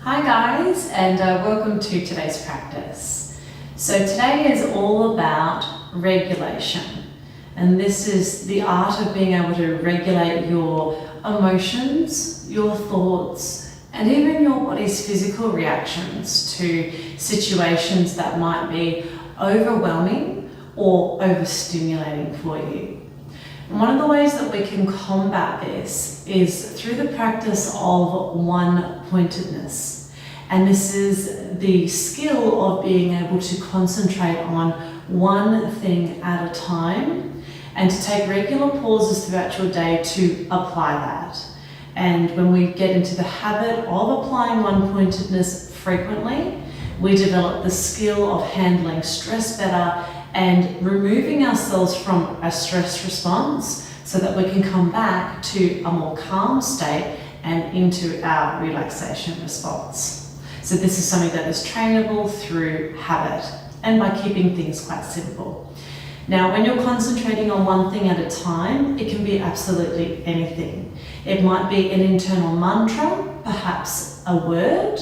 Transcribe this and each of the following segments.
Hi guys, and welcome to today's practice. So today is all about regulation, and this is the art of being able to regulate your emotions, your thoughts, and even your body's physical reactions to situations that might be overwhelming or overstimulating for you. And one of the ways that we can combat this is through the practice of one-pointedness. And this is the skill of being able to concentrate on one thing at a time and to take regular pauses throughout your day to apply that. And when we get into the habit of applying one-pointedness frequently, we develop the skill of handling stress better and removing ourselves from a stress response so that we can come back to a more calm state and into our relaxation response. So this is something that is trainable through habit and by keeping things quite simple. Now, when you're concentrating on one thing at a time, it can be absolutely anything. It might be an internal mantra, perhaps a word.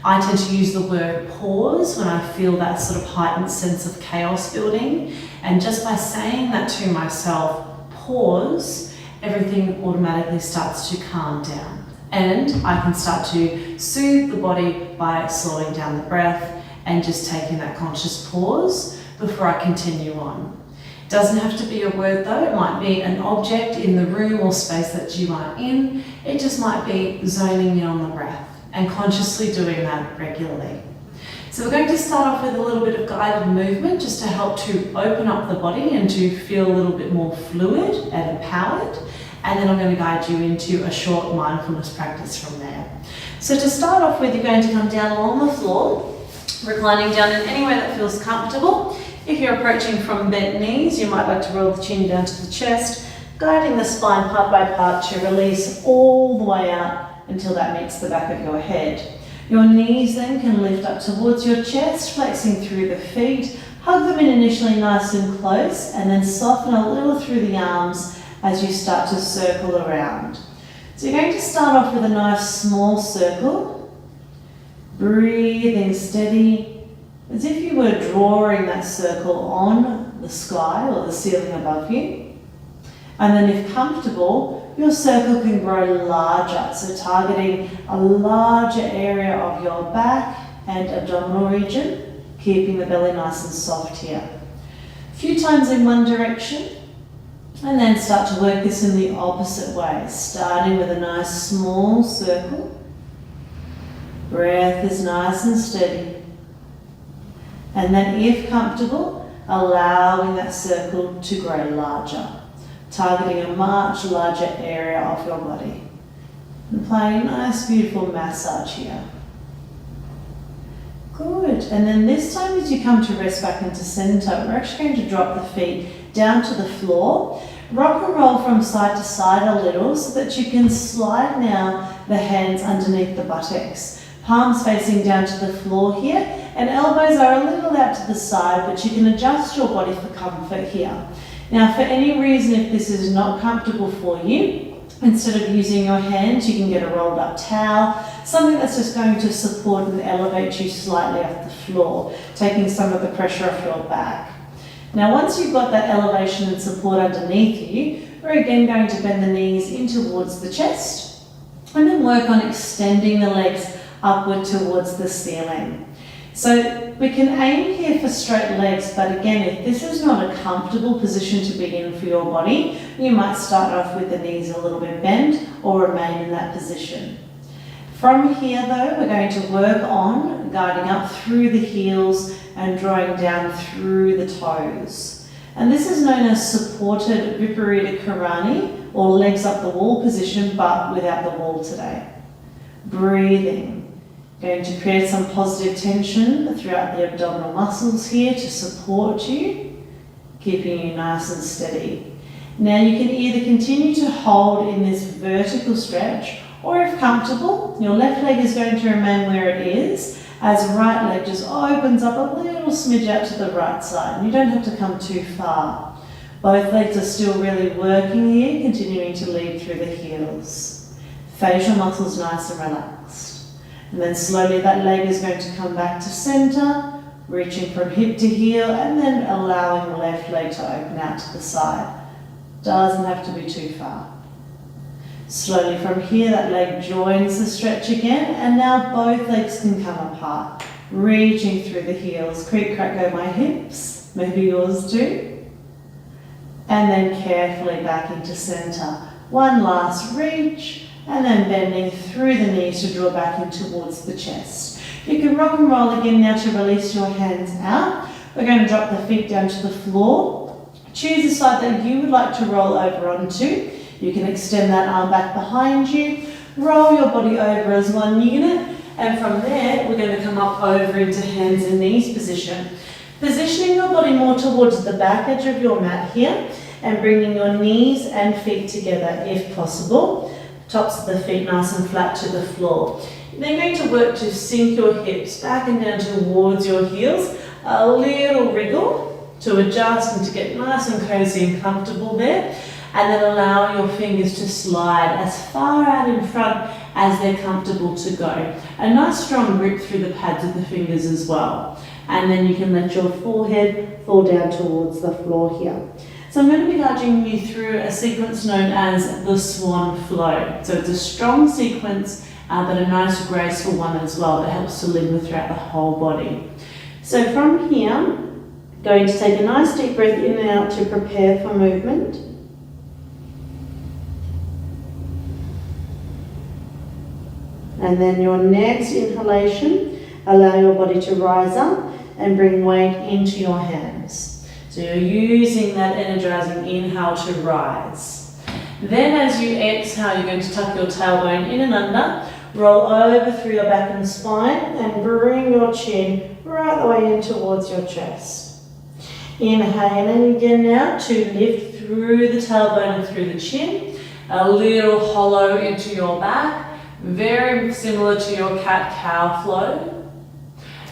I tend to use the word pause when I feel that sort of heightened sense of chaos building. And just by saying that to myself, pause, everything automatically starts to calm down. And I can start to soothe the body by slowing down the breath and just taking that conscious pause before I continue on. It doesn't have to be a word though, it might be an object in the room or space that you are in. It just might be zoning in on the breath and consciously doing that regularly. So we're going to start off with a little bit of guided movement just to help to open up the body and to feel a little bit more fluid and empowered. And then I'm going to guide you into a short mindfulness practice from there. So to start off with, you're going to come down along the floor, reclining down in any way that feels comfortable. If you're approaching from bent knees, you might like to roll the chin down to the chest, guiding the spine part by part to release all the way out until that meets the back of your head. Your knees then can lift up towards your chest, flexing through the feet. Hug them in initially nice and close, and then soften a little through the arms as you start to circle around. So you're going to start off with a nice small circle, breathing steady, as if you were drawing that circle on the sky or the ceiling above you. And then if comfortable, your circle can grow larger, so targeting a larger area of your back and abdominal region, keeping the belly nice and soft here. A few times in one direction, and then start to work this in the opposite way, starting with a nice small circle. Breath is nice and steady. And then if comfortable, allowing that circle to grow larger, targeting a much larger area of your body. And applying a nice beautiful massage here. Good, and then this time as you come to rest back into center, we're actually going to drop the feet down to the floor. Rock and roll from side to side a little so that you can slide now the hands underneath the buttocks. Palms facing down to the floor here, and elbows are a little out to the side, but you can adjust your body for comfort here. Now, for any reason, if this is not comfortable for you, instead of using your hands, you can get a rolled up towel, something that's just going to support and elevate you slightly off the floor, taking some of the pressure off your back. Now, once you've got that elevation and support underneath you, we're again going to bend the knees in towards the chest and then work on extending the legs upward towards the ceiling. So we can aim here for straight legs, but again, if this is not a comfortable position to be in for your body, you might start off with the knees a little bit bent or remain in that position. From here though, we're going to work on guiding up through the heels and drawing down through the toes. And this is known as supported Viparita Karani, or legs up the wall position, but without the wall today. Breathing. Going to create some positive tension throughout the abdominal muscles here to support you, keeping you nice and steady. Now you can either continue to hold in this vertical stretch, or if comfortable, your left leg is going to remain where it is, as right leg just opens up a little smidge out to the right side. You don't have to come too far. Both legs are still really working here, continuing to lead through the heels. Facial muscles nice and relaxed. And then slowly that leg is going to come back to center, reaching from hip to heel, and then allowing the left leg to open out to the side. Doesn't have to be too far. Slowly from here, that leg joins the stretch again, and now both legs can come apart, reaching through the heels. Creak, crack, go my hips, maybe yours too. And then carefully back into center. One last reach, and then bending through the knees to draw back in towards the chest. You can rock and roll again now to release your hands out. We're going to drop the feet down to the floor. Choose the side that you would like to roll over onto. You can extend that arm back behind you, roll your body over as one unit, and from there we're going to come up over into hands and knees position. Positioning your body more towards the back edge of your mat here, and bringing your knees and feet together if possible. Tops of the feet nice and flat to the floor. Then going to work to sink your hips back and down towards your heels. A little wriggle to adjust and to get nice and cozy and comfortable there. And then allow your fingers to slide as far out in front as they're comfortable to go. A nice strong grip through the pads of the fingers as well. And then you can let your forehead fall down towards the floor here. So I'm going to be guiding you through a sequence known as the Swan Flow. So it's a strong sequence, but a nice graceful one as well that helps to linger throughout the whole body. So from here, going to take a nice deep breath in and out to prepare for movement. And then your next inhalation, allow your body to rise up and bring weight into your hands. So you're using that energizing inhale to rise. Then as you exhale, you're going to tuck your tailbone in and under, roll over through your back and spine, and bring your chin right the way in towards your chest. Inhaling again now to lift through the tailbone and through the chin, a little hollow into your back, very similar to your cat-cow flow.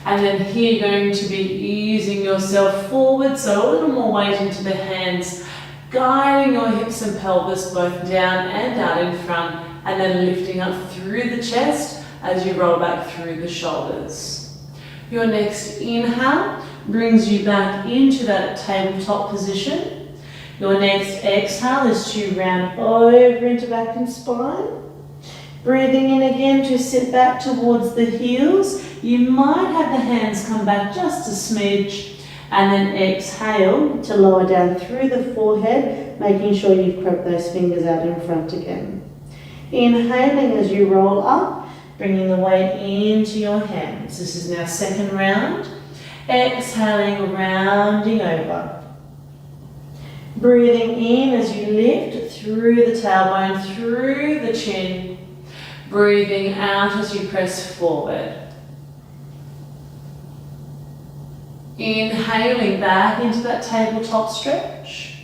And then here you're going to be easing yourself forward, so a little more weight into the hands, guiding your hips and pelvis both down and out in front, and then lifting up through the chest as you roll back through the shoulders. Your next inhale brings you back into that tabletop position. Your next exhale is to round over into back and spine. Breathing in again to sit back towards the heels. You might have the hands come back just a smidge, and then exhale to lower down through the forehead, making sure you've crept those fingers out in front again. Inhaling as you roll up, bringing the weight into your hands. This is now second round. Exhaling, rounding over. Breathing in as you lift through the tailbone, through the chin. Breathing out as you press forward. Inhaling back into that tabletop stretch.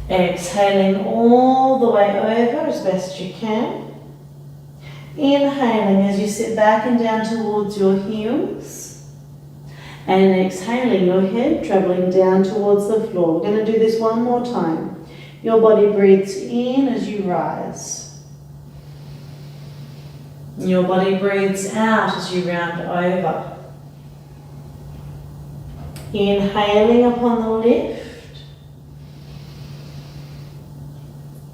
Exhaling all the way over as best you can. Inhaling as you sit back and down towards your heels. And exhaling, your head traveling down towards the floor. We're going to do this one more time. Your body breathes in as you rise. Your body breathes out as you round over. Inhaling upon the lift.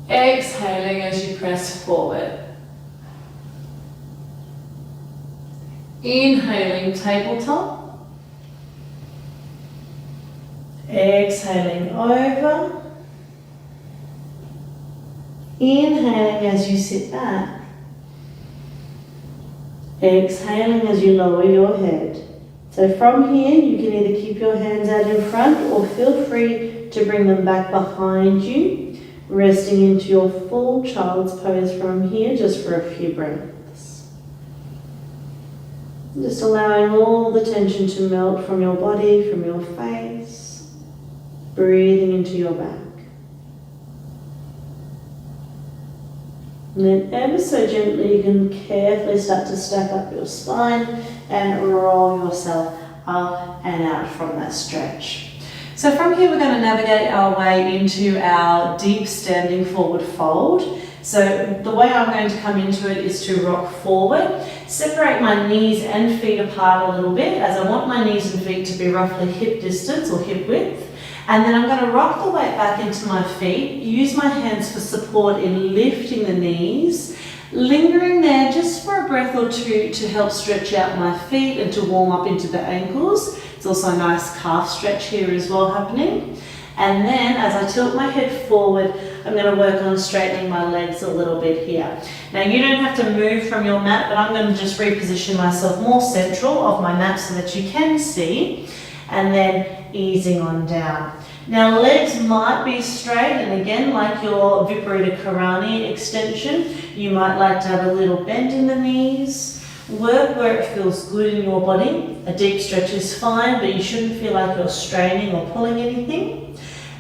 Exhaling as you press forward. Inhaling tabletop. Exhaling over. Inhaling as you sit back. Exhaling as you lower your head. So from here, you can either keep your hands out in front or feel free to bring them back behind you, resting into your full child's pose from here just for a few breaths. Just allowing all the tension to melt from your body, from your face, breathing into your back. And then ever so gently you can carefully start to stack up your spine and roll yourself up and out from that stretch. So from here we're going to navigate our way into our deep standing forward fold. So the way I'm going to come into it is to rock forward, separate my knees and feet apart a little bit, as I want my knees and feet to be roughly hip distance or hip width. And then I'm going to rock the weight back into my feet, use my hands for support in lifting the knees, lingering there just for a breath or two to help stretch out my feet and to warm up into the ankles. It's also a nice calf stretch here as well happening. And then as I tilt my head forward, I'm going to work on straightening my legs a little bit here. Now you don't have to move from your mat, but I'm going to just reposition myself more central of my mat so that you can see, and then easing on down. Now legs might be straight, and again, like your Viparita Karani extension, you might like to have a little bend in the knees. Work where it feels good in your body. A deep stretch is fine, but you shouldn't feel like you're straining or pulling anything.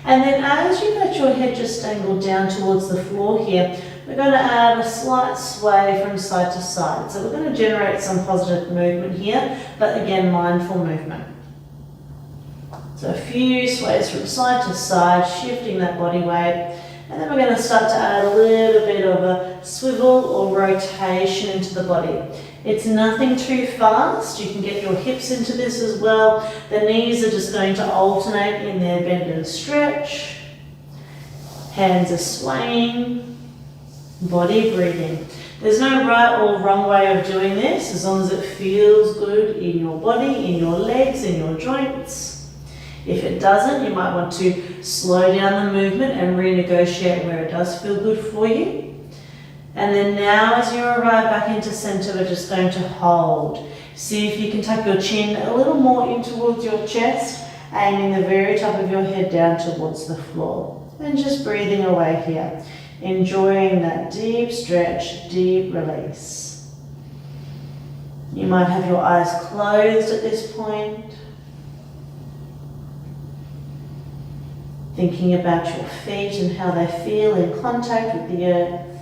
And then as you let your head just angle down towards the floor here, we're going to add a slight sway from side to side. So we're going to generate some positive movement here, but again, mindful movement. So a few sways from side to side, shifting that body weight. And then we're going to start to add a little bit of a swivel or rotation into the body. It's nothing too fast. You can get your hips into this as well. The knees are just going to alternate in their bend and stretch. Hands are swaying. Body breathing. There's no right or wrong way of doing this, as long as it feels good in your body, in your legs, in your joints. If it doesn't, you might want to slow down the movement and renegotiate where it does feel good for you. And then now as you arrive back into center, we're just going to hold. See if you can tuck your chin a little more in towards your chest, aiming the very top of your head down towards the floor. And just breathing away here, enjoying that deep stretch, deep release. You might have your eyes closed at this point. Thinking about your feet and how they feel in contact with the earth.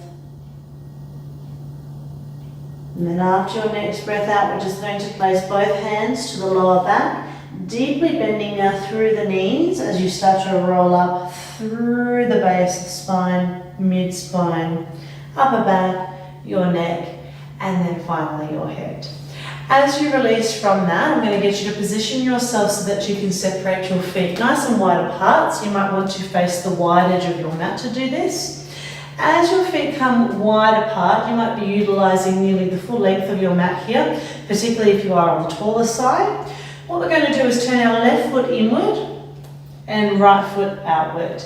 And then after your next breath out, we're just going to place both hands to the lower back, deeply bending now through the knees as you start to roll up through the base of the spine, mid-spine, upper back, your neck, and then finally your head. As you release from that, I'm going to get you to position yourself so that you can separate your feet nice and wide apart. So you might want to face the wide edge of your mat to do this. As your feet come wide apart, you might be utilising nearly the full length of your mat here, particularly if you are on the taller side. What we're going to do is turn our left foot inward and right foot outward.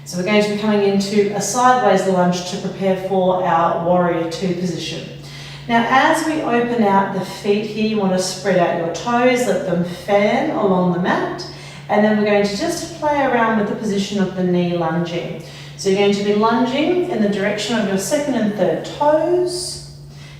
So we're going to be coming into a sideways lunge to prepare for our warrior two position. Now as we open out the feet here, you want to spread out your toes, let them fan along the mat, and then we're going to just play around with the position of the knee lunging. So you're going to be lunging in the direction of your second and third toes,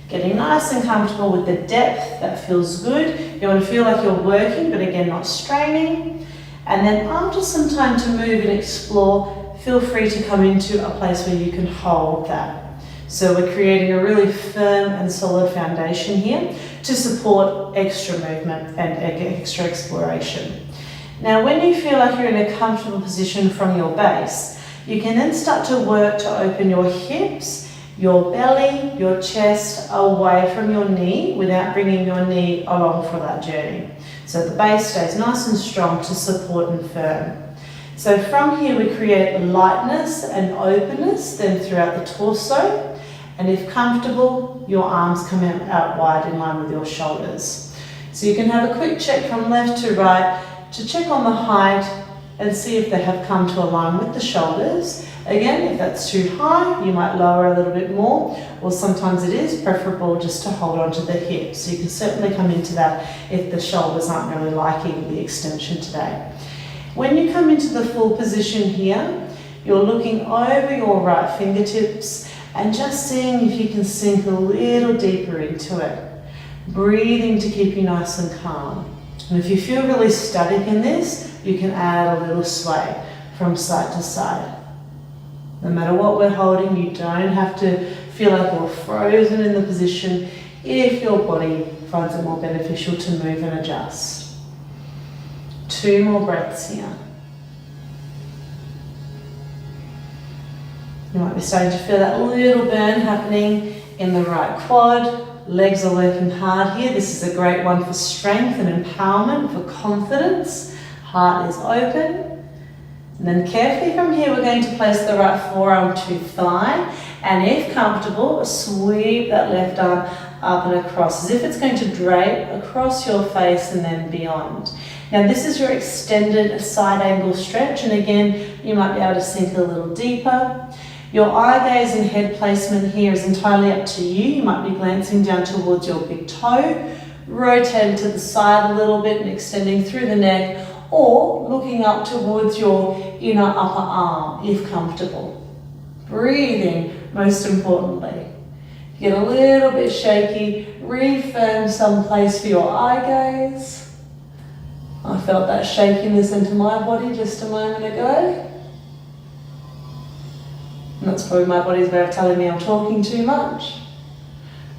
getting nice and comfortable with the depth that feels good. You want to feel like you're working, but again, not straining. And then after some time to move and explore, feel free to come into a place where you can hold that. So we're creating a really firm and solid foundation here to support extra movement and extra exploration. Now, when you feel like you're in a comfortable position from your base, you can then start to work to open your hips, your belly, your chest away from your knee without bringing your knee along for that journey. So the base stays nice and strong to support and firm. So from here we create lightness and openness then throughout the torso. And if comfortable, your arms come out wide in line with your shoulders. So you can have a quick check from left to right to check on the height and see if they have come to align with the shoulders. Again, if that's too high, you might lower a little bit more, or sometimes it is preferable just to hold onto the hips. So you can certainly come into that if the shoulders aren't really liking the extension today. When you come into the full position here, you're looking over your right fingertips and just seeing if you can sink a little deeper into it. Breathing to keep you nice and calm. And if you feel really static in this, you can add a little sway from side to side. No matter what we're holding, you don't have to feel like you're frozen in the position if your body finds it more beneficial to move and adjust. 2 more breaths here. You might be starting to feel that little burn happening in the right quad. Legs are working hard here. This is a great one for strength and empowerment, for confidence. Heart is open. And then carefully from here, we're going to place the right forearm to thigh. And if comfortable, sweep that left arm up and across, as if it's going to drape across your face and then beyond. Now this is your extended side angle stretch, and again, you might be able to sink a little deeper. Your eye gaze and head placement here is entirely up to you. You might be glancing down towards your big toe, rotating to the side a little bit and extending through the neck, or looking up towards your inner upper arm if comfortable. Breathing, most importantly. If you get a little bit shaky, refirm some place for your eye gaze. I felt that shakiness into my body just a moment ago. And that's probably my body's way of telling me I'm talking too much.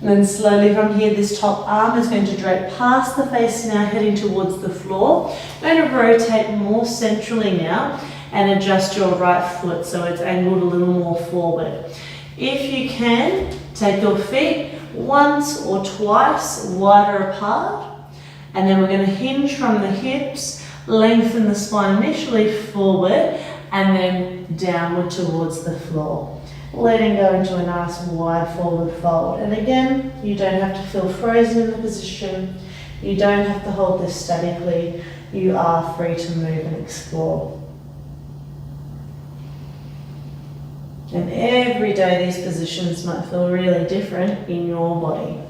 And then slowly from here, this top arm is going to drape past the face now, heading towards the floor. I'm going to rotate more centrally now and adjust your right foot so it's angled a little more forward. If you can, take your feet once or twice wider apart, and then we're going to hinge from the hips, lengthen the spine initially forward, and then downward towards the floor. Letting go into a nice wide forward fold. And again, you don't have to feel frozen in the position. You don't have to hold this statically. You are free to move and explore. And every day these positions might feel really different in your body.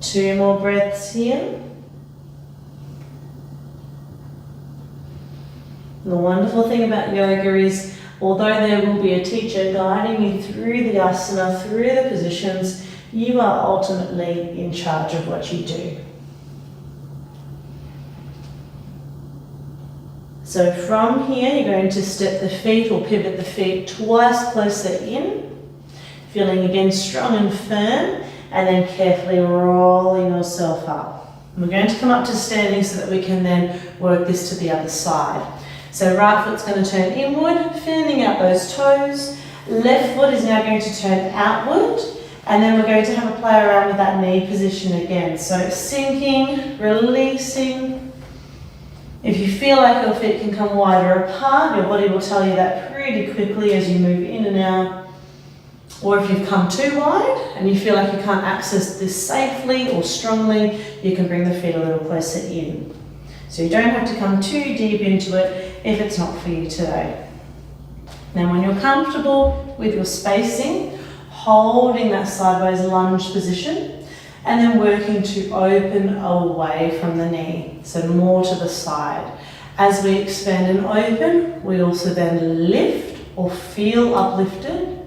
2 more breaths here. The wonderful thing about yoga is, although there will be a teacher guiding you through the asana, through the positions, you are ultimately in charge of what you do. So from here, you're going to step the feet or pivot the feet twice closer in, feeling again strong and firm, and then carefully rolling yourself up. And we're going to come up to standing so that we can then work this to the other side. So right foot's going to turn inward, fanning out those toes. Left foot is now going to turn outward, and then we're going to have a play around with that knee position again. So sinking, releasing. If you feel like your feet can come wider apart, your body will tell you that pretty quickly as you move in and out. Or if you've come too wide and you feel like you can't access this safely or strongly, you can bring the feet a little closer in. So you don't have to come too deep into it if it's not for you today. Now when you're comfortable with your spacing, holding that sideways lunge position, and then working to open away from the knee, so more to the side. As we expand and open, we also then lift or feel uplifted,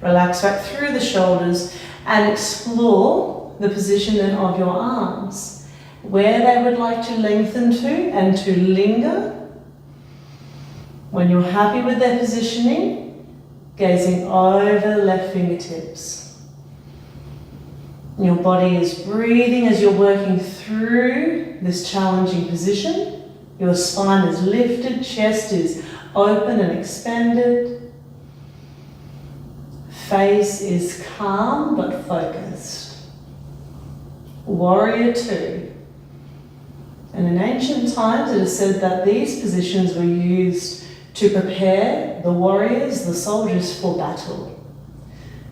relax back through the shoulders, and explore the position then of your arms, where they would like to lengthen to and to linger. When you're happy with their positioning, gazing over the left fingertips. Your body is breathing as you're working through this challenging position. Your spine is lifted, chest is open and expanded. Face is calm but focused. Warrior 2. And in ancient times it is said that these positions were used to prepare the warriors, the soldiers for battle.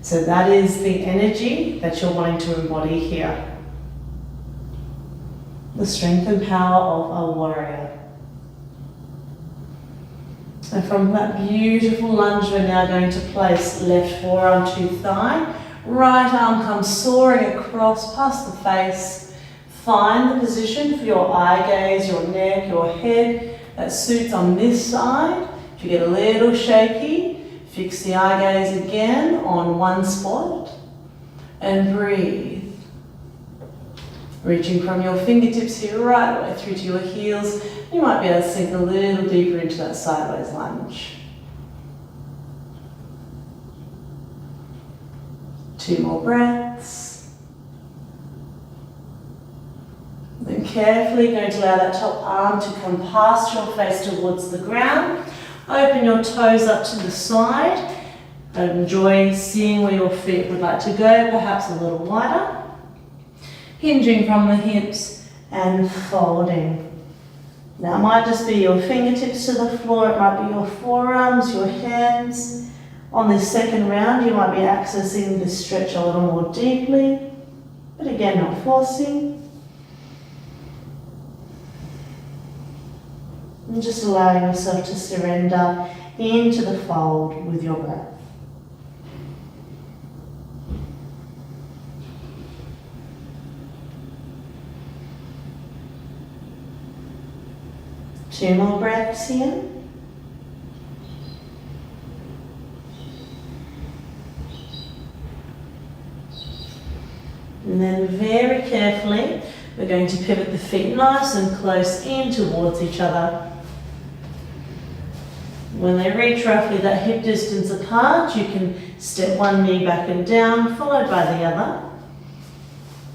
So that is the energy that you're wanting to embody here. The strength and power of a warrior. And from that beautiful lunge, we're now going to place left forearm to thigh. Right arm comes soaring across past the face. Find the position for your eye gaze, your neck, your head that suits on this side. If you get a little shaky, fix the eye gaze again on one spot and breathe. Reaching from your fingertips here right away through to your heels, you might be able to sink a little deeper into that sideways lunge. 2 more breaths. Then carefully going to allow that top arm to come past your face towards the ground. Open your toes up to the side. Enjoy seeing where your feet would like to go, perhaps a little wider. Hinging from the hips and folding. Now it might just be your fingertips to the floor, it might be your forearms, your hands. On this second round, you might be accessing this stretch a little more deeply, but again, not forcing. And just allowing yourself to surrender into the fold with your breath. Two more breaths here. And then very carefully, we're going to pivot the feet nice and close in towards each other. When they reach roughly that hip distance apart, you can step one knee back and down, followed by the other.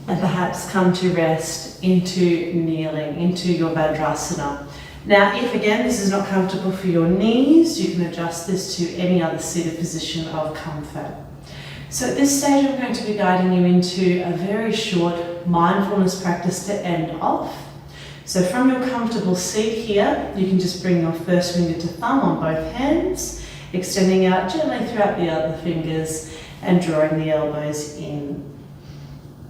And perhaps come to rest into kneeling, into your Vajrasana. Now, if again this is not comfortable for your knees, you can adjust this to any other seated position of comfort. So at this stage, I'm going to be guiding you into a very short mindfulness practice to end off. So from your comfortable seat here, you can just bring your first finger to thumb on both hands, extending out gently throughout the other fingers and drawing the elbows in.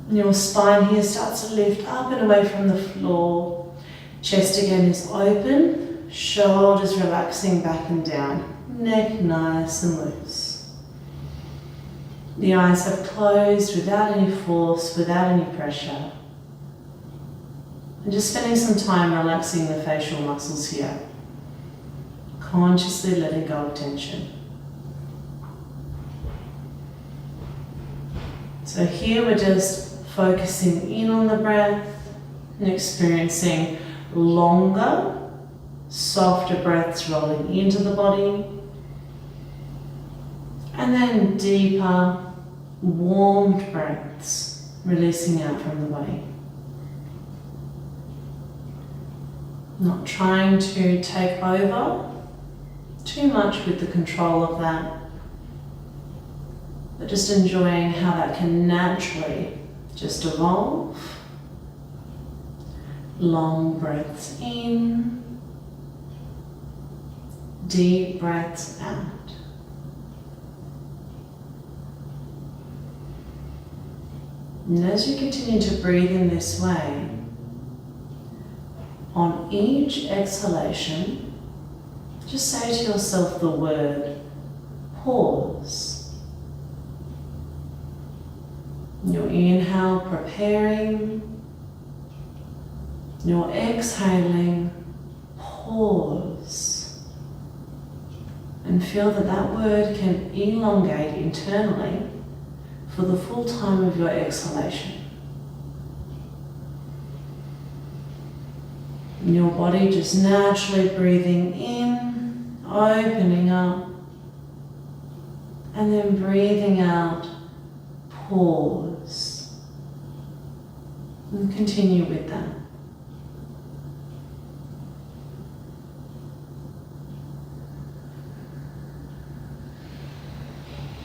Your spine here starts to lift up and away from the floor. Chest again is open, shoulders relaxing back and down, neck nice and loose. The eyes have closed without any force, without any pressure. And just spending some time relaxing the facial muscles here, consciously letting go of tension. So here we're just focusing in on the breath and experiencing longer, softer breaths rolling into the body, and then deeper, warmed breaths releasing out from the body. Not trying to take over too much with the control of that, but just enjoying how that can naturally just evolve. Long breaths in, deep breaths out. And as you continue to breathe in this way, on each exhalation, just say to yourself the word pause. Your inhale, preparing. Your exhaling, pause. And feel that that word can elongate internally for the full time of your exhalation. And your body just naturally breathing in, opening up, and then breathing out, pause. And continue with that.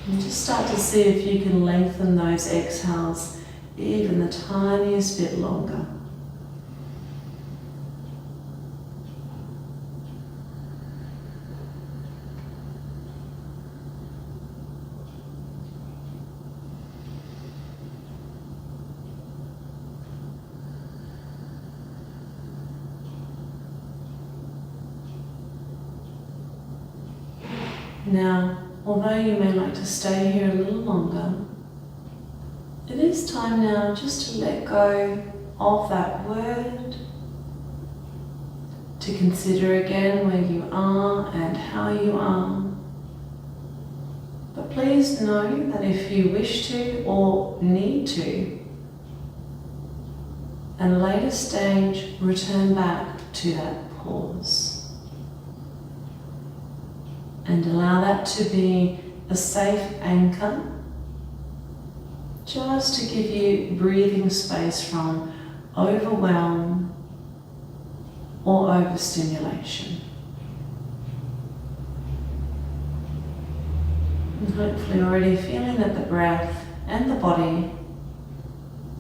And just start to see if you can lengthen those exhales even the tiniest bit longer. Now, although you may like to stay here a little longer, it is time now just to let go of that word, to consider again where you are and how you are. But please know that if you wish to or need to, at a later stage, return back to that pause. And allow that to be a safe anchor, just to give you breathing space from overwhelm or overstimulation. And hopefully already feeling that the breath and the body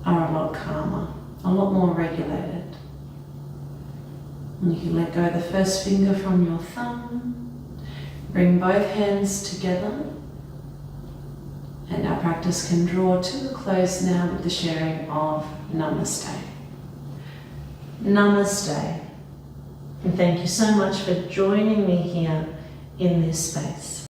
are a lot calmer, a lot more regulated. And you can let go of the first finger from your thumb, bring both hands together, and our practice can draw to a close now with the sharing of Namaste. Namaste. And thank you so much for joining me here in this space.